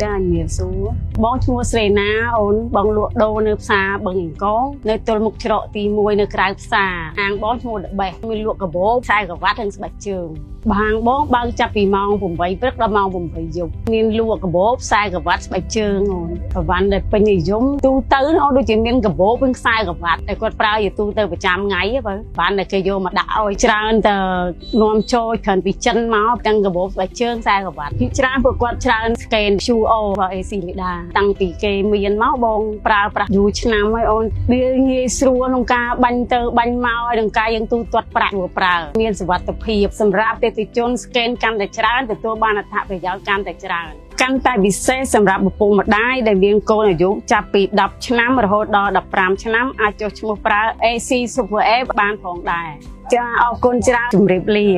ចាញៀវសួរបងឈ្មោះស្រីណាអូនបងលក់ដូរនៅផ្សារបឹងអង្គរនៅទល់មុខច្រកទី1នៅក្រៅផ្សារហាងបងឈ្មោះដបេះមានលក់កាបូបខ្សែក្រវ៉ាត់និងស្បែកជើងហាងបងបើកចាប់ពីម៉ោង8ព្រឹកដល់ម៉ោង8យប់មានលក់កាបូបខ្សែក្រវ៉ាត់ស្បែកជើងអូនប្រវ៉ាន់ដែលពេញនិយមទូទៅអូនដូចជាមានកាបូបនិងខ្សែក្រវ៉ាត់តែគាត់ប្រើយទូទៅប្រចាំថ្ងៃបើបានតែគេយកមកដាក់ឲ្យច្រើនតនាំចូលគ្រាន់ពីចិនមកទាំងកាបូបស្បែកជើងខ្សែក្រវ៉ាត់ពីច្រើនពួកគាត់ច្រើន scan QR របស់ AC Lida តាំងពីគេមានមកបងប្រើប្រាស់យូរឆ្នាំហើយអូនវាងាយស្រួលក្នុងការបាញ់ទៅបាញ់មកហើយនឹងការយើងទូទាត់ប្រាក់ប្រើមានសុវត្ថិភាពសម្រាប់អតិថិជន scan កាន់តែច្រើនទទួលបានអត្ថប្រយោជន៍កាន់តែច្រើនកាន់តែពិសេសសម្រាប់ឪពុកម្ដាយដែលមានកូនអាយុចាប់ពី10ឆ្នាំរហូតដល់15ឆ្នាំអាចចុះឈ្មោះប្រើ AC Super App បានផងដែរចាអរគុណច្រើនជម្រាបលា